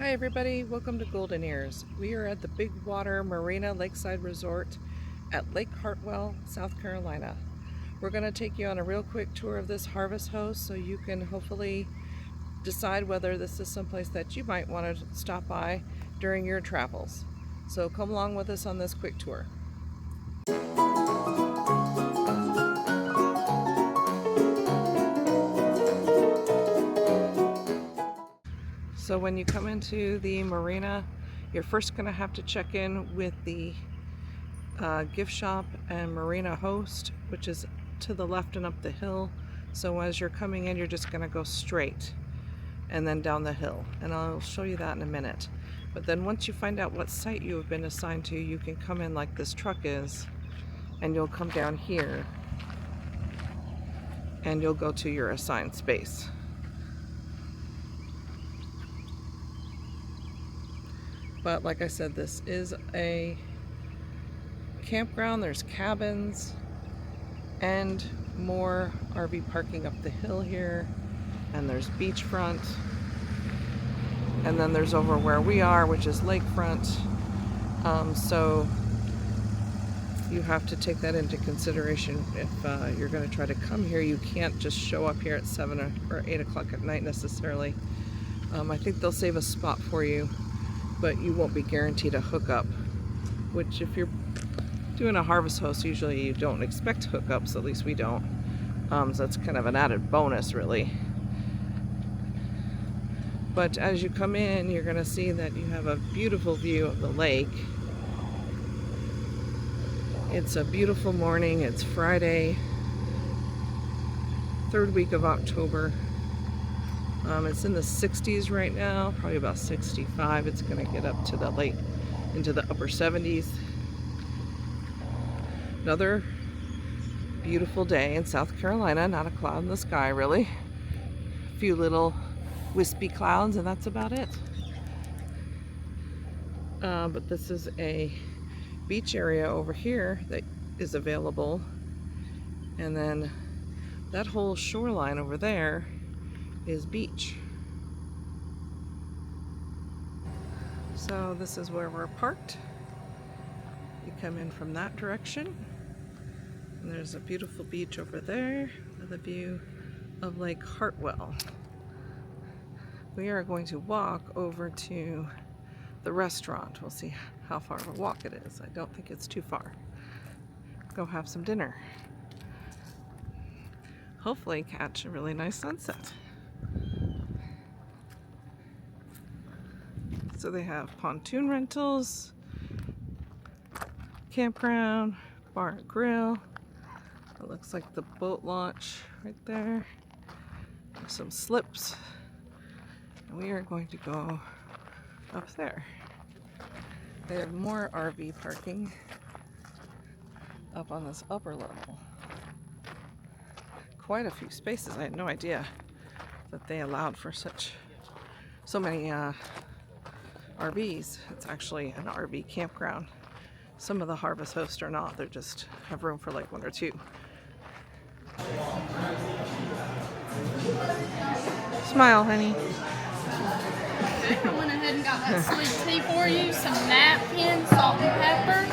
Hi everybody, welcome to Golden Ears. We are at the Big Water Marina Lakeside Resort at Lake Hartwell, South Carolina. We're going to take you on a real quick tour of this harvest host so you can hopefully decide whether this is someplace that you might want to stop by during your travels. So come along with us on this quick tour. So when you come into the marina, you're first going to have to check in with the gift shop and marina host, which is to the left and up the hill. So as you're coming in, you're just going to go straight and then down the hill, and I'll show you that in a minute. But then once you find out what site you have been assigned to, you can come in like this truck is, and you'll come down here and you'll go to your assigned space. But like I said, this is a campground. There's cabins and more RV parking up the hill here, and there's beachfront, and then there's over where we are, which is lakefront. So you have to take that into consideration if you're going to try to come here. You can't just show up here at 7 or 8 o'clock at night necessarily. I think they'll save a spot for you, but you won't be guaranteed a hookup, which if you're doing a harvest host, usually you don't expect hookups, at least we don't. So that's kind of an added bonus, really. But as you come in, you're going to see that you have a beautiful view of the lake. It's a beautiful morning. It's Friday, third week of October. It's in the 60s right now, probably about 65. It's going to get up to the into the upper 70s. Another beautiful day in South Carolina, not a cloud in the sky really. A few little wispy clouds, and that's about it. But this is a beach area over here that is available, and then that whole shoreline over there is beach. So this is where we're parked. You come in from that direction, and there's a beautiful beach over there with a view of Lake Hartwell. We are going to walk over to the restaurant. We'll see how far of a walk it is. I don't think it's too far. Go have some dinner. Hopefully catch a really nice sunset. So they have pontoon rentals, campground, bar and grill. It looks like the boat launch right there. There's some slips. And we are going to go up there. They have more RV parking up on this upper level. Quite a few spaces. I had no idea that they allowed for so many RVs. It's actually an RV campground. Some of the harvest hosts are not. They just have room for like 1 or 2. Smile, honey. I went ahead and got that sweet tea for you, some napkins, salt and pepper.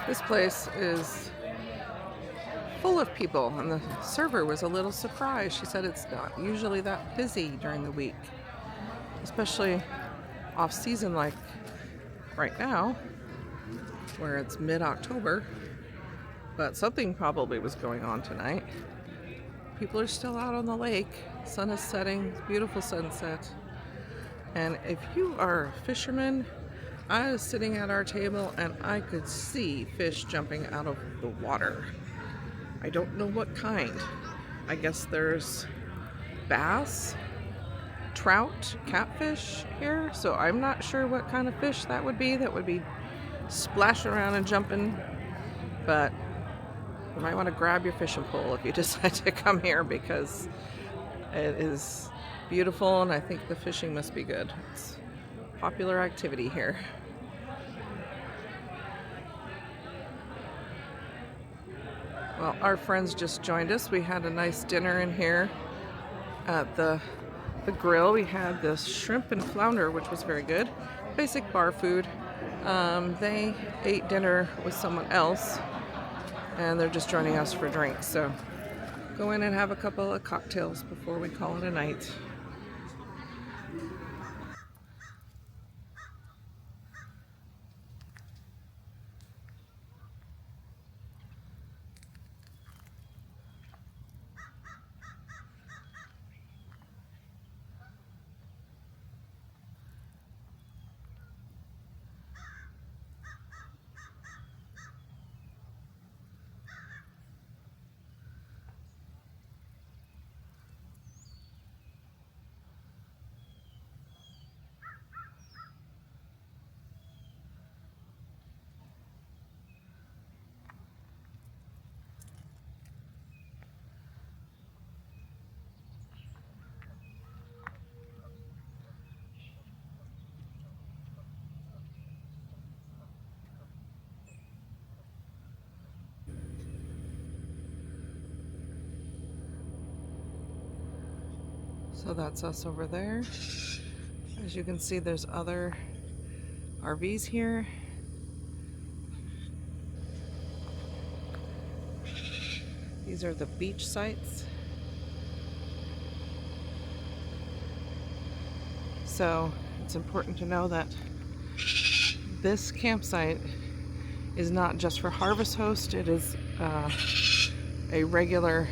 This place is full of people, and the server was a little surprised. She said it's not usually that busy during the week, especially off season like right now, where it's mid-October. But something probably was going on tonight. People are still out on the lake. Sun is setting, beautiful sunset. And if you are a fisherman, I was sitting at our table and I could see fish jumping out of the water. I don't know what kind. I guess there's bass, trout, catfish here. So I'm not sure what kind of fish that would be splashing around and jumping. But you might want to grab your fishing pole if you decide to come here, because it is beautiful and I think the fishing must be good. It's a popular activity here. Well, our friends just joined us. We had a nice dinner in here at the grill. We had this shrimp and flounder, which was very good. Basic bar food. They ate dinner with someone else, and they're just joining us for drinks. So go in and have a couple of cocktails before we call it a night. So that's us over there. As you can see, there's other RVs here. These are the beach sites. So it's important to know that this campsite is not just for Harvest Host. It is a regular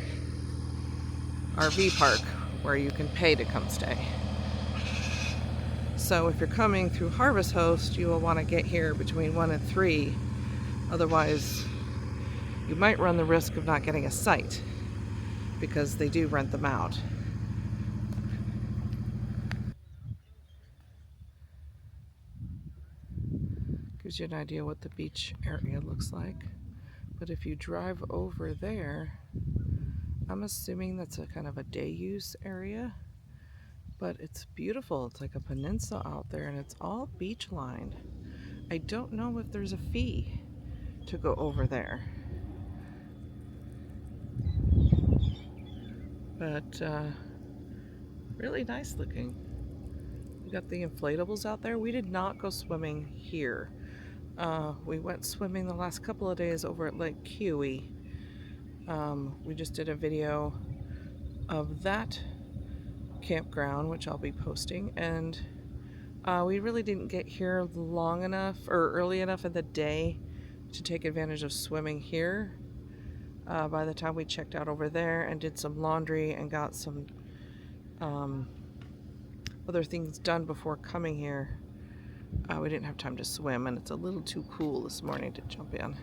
RV park where you can pay to come stay. So if you're coming through Harvest Host, you will want to get here between 1 and 3. Otherwise, you might run the risk of not getting a site, because they do rent them out. Gives you an idea what the beach area looks like. But if you drive over there, I'm assuming that's a kind of a day use area, but it's beautiful. It's like a peninsula out there and it's all beach lined. I don't know if there's a fee to go over there, but really nice looking. We got the inflatables out there. We did not go swimming here. We went swimming the last couple of days over at Lake Hartwell. We just did a video of that campground, which I'll be posting, and we really didn't get here long enough or early enough in the day to take advantage of swimming here. By the time we checked out over there and did some laundry and got some other things done before coming here, we didn't have time to swim, and it's a little too cool this morning to jump in.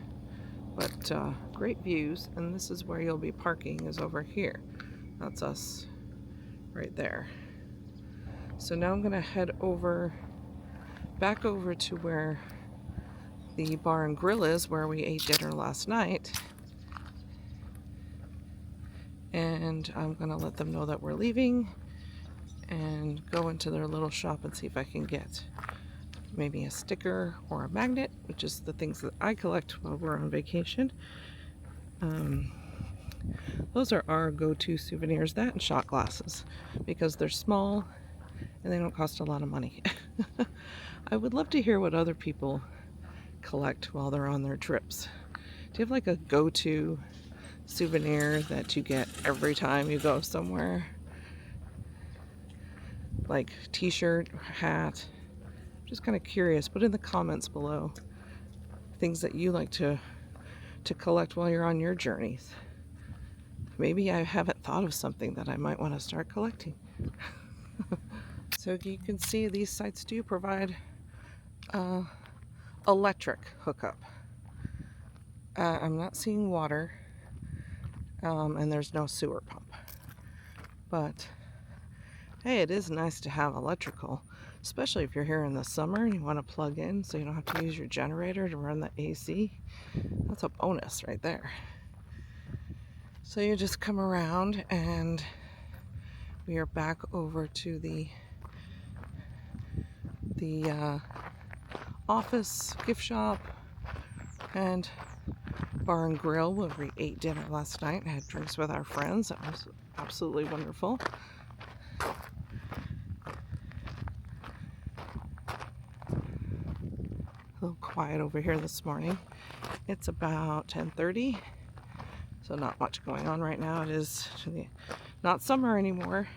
But great views, and this is where you'll be parking, is over here. That's us right there. So now I'm gonna head back over to where the bar and grill is, where we ate dinner last night. And I'm gonna let them know that we're leaving and go into their little shop and see if I can get maybe a sticker or a magnet, which is the things that I collect while we're on vacation. Those are our go-to souvenirs, that and shot glasses, because they're small and they don't cost a lot of money. I would love to hear what other people collect while they're on their trips. Do you have like a go-to souvenir that you get every time you go somewhere? Like t-shirt, hat? Just kind of curious. Put in the comments below things that you like to collect while you're on your journeys. Maybe I haven't thought of something that I might want to start collecting. So you can see these sites do provide electric hookup. I'm not seeing water, and there's no sewer pump. But hey, it is nice to have electrical, especially if you're here in the summer and you want to plug in so you don't have to use your generator to run the AC. That's a bonus right there. So you just come around and we are back over to the office, gift shop, and bar and grill where we ate dinner last night and had drinks with our friends. That was absolutely wonderful. A little quiet over here this morning. It's about 10:30, so not much going on right now. It is not summer anymore.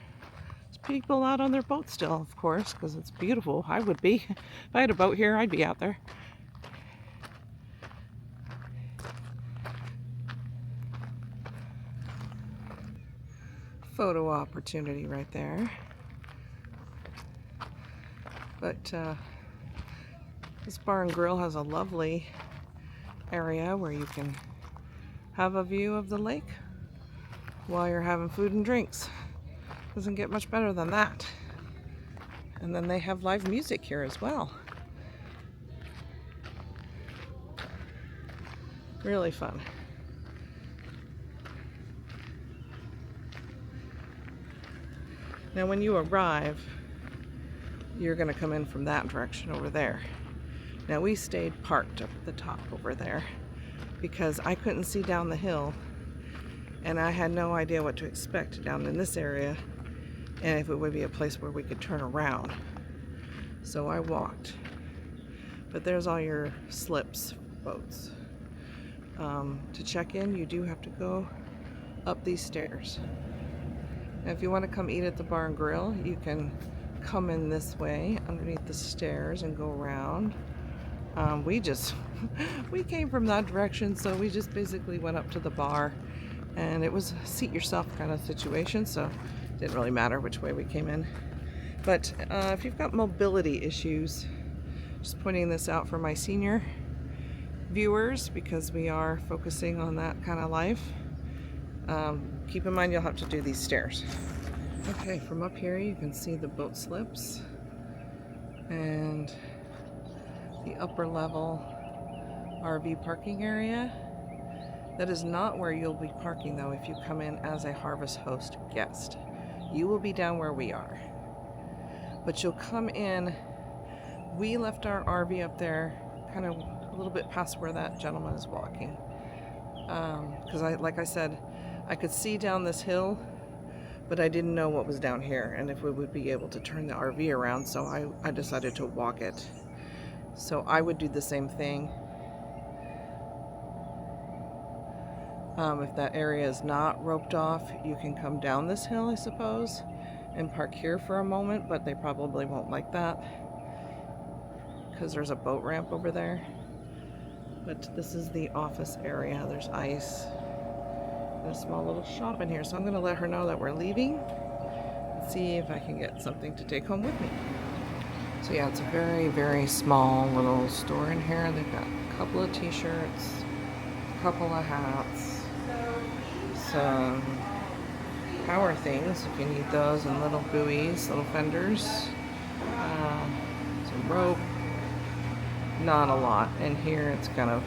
There's people out on their boat still, of course, because it's beautiful. I would be. If I had a boat here, I'd be out there. Photo opportunity right there. But this bar and grill has a lovely area where you can have a view of the lake while you're having food and drinks. Doesn't get much better than that. And then they have live music here as well. Really fun. Now when you arrive, you're going to come in from that direction over there. Now we stayed parked up at the top over there because I couldn't see down the hill and I had no idea what to expect down in this area and if it would be a place where we could turn around. So I walked. But there's all your slips boats. To check in, you do have to go up these stairs. Now if you want to come eat at the bar and grill, you can come in this way underneath the stairs and go around. We came from that direction, so we just basically went up to the bar and it was a seat yourself kind of situation, so it didn't really matter which way we came in. But if you've got mobility issues, just pointing this out for my senior viewers because we are focusing on that kind of life, keep in mind you'll have to do these stairs. Okay, from up here you can see the boat slips and the upper level RV parking area. That is not where you'll be parking though if you come in as a Harvest Host guest. You will be down where we are. But you'll come in, we left our RV up there kind of a little bit past where that gentleman is walking. Because like I said, I could see down this hill, but I didn't know what was down here and if we would be able to turn the RV around, so I decided to walk it. So I would do the same thing. If that area is not roped off, you can come down this hill, I suppose, and park here for a moment, but they probably won't like that because there's a boat ramp over there. But this is the office area. There's ice and a small little shop in here, so I'm going to let her know that we're leaving and see if I can get something to take home with me. So yeah, it's a very, very small little store in here. They've got a couple of t-shirts, a couple of hats, some power things if you need those, and little buoys, little fenders, some rope. Not a lot. And here it's kind of,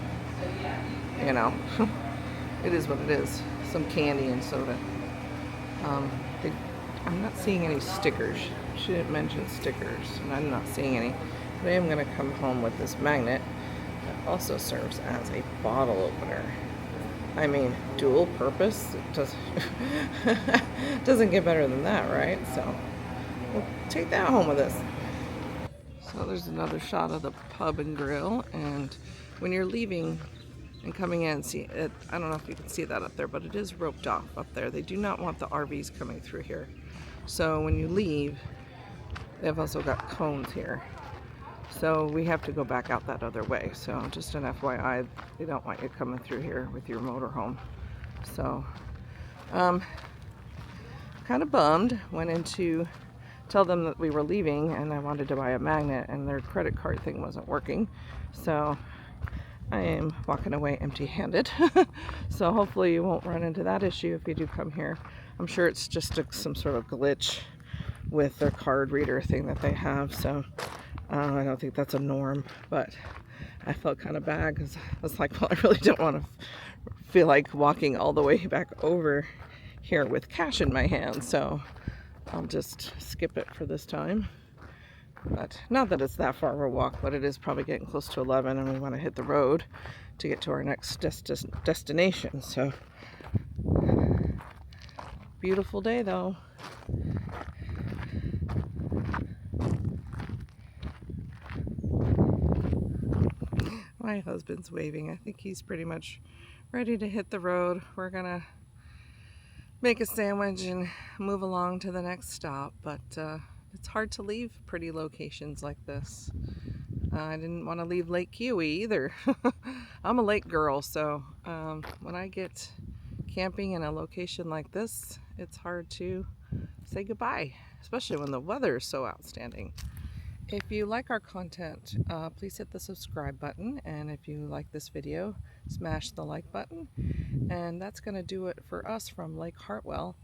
you know, it is what it is. Some candy and soda. I'm not seeing any stickers. She didn't mention stickers, and I'm not seeing any. But I am going to come home with this magnet that also serves as a bottle opener. I mean, dual purpose. It doesn't get better than that, right? So we'll take that home with us. So there's another shot of the pub and grill, and when you're leaving and coming in, see it, I don't know if you can see that up there, but it is roped off up there. They do not want the RVs coming through here. So when you leave, they've also got cones here. So we have to go back out that other way. So just an FYI, they don't want you coming through here with your motorhome. So kind of bummed. Went in to tell them that we were leaving and I wanted to buy a magnet and their credit card thing wasn't working. So I am walking away empty-handed. So hopefully you won't run into that issue if you do come here. I'm sure it's just some sort of glitch with their card reader thing that they have. So I don't think that's a norm, but I felt kind of bad because I was like, well, I really don't want to feel like walking all the way back over here with cash in my hand. So I'll just skip it for this time. But not that it's that far of a walk, but it is probably getting close to 11 and we want to hit the road to get to our next destination. So beautiful day though. My husband's waving. I think he's pretty much ready to hit the road. We're gonna make a sandwich and move along to the next stop, but it's hard to leave pretty locations like this. I didn't want to leave Lake Kiwi either. I'm a lake girl, so when I get camping in a location like this, it's hard to say goodbye, especially when the weather is so outstanding. If you like our content, please hit the subscribe button, and if you like this video, smash the like button. And that's going to do it for us from Lake Hartwell.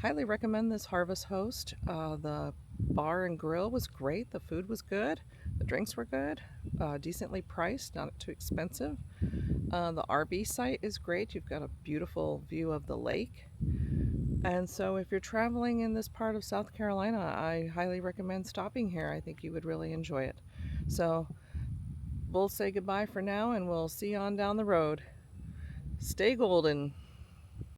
Highly recommend this Harvest Host. The bar and grill was great, the food was good, the drinks were good, decently priced, not too expensive. The RV site is great. You've got a beautiful view of the lake. And so if you're traveling in this part of South Carolina, I highly recommend stopping here. I think you would really enjoy it. So we'll say goodbye for now and we'll see you on down the road. Stay golden.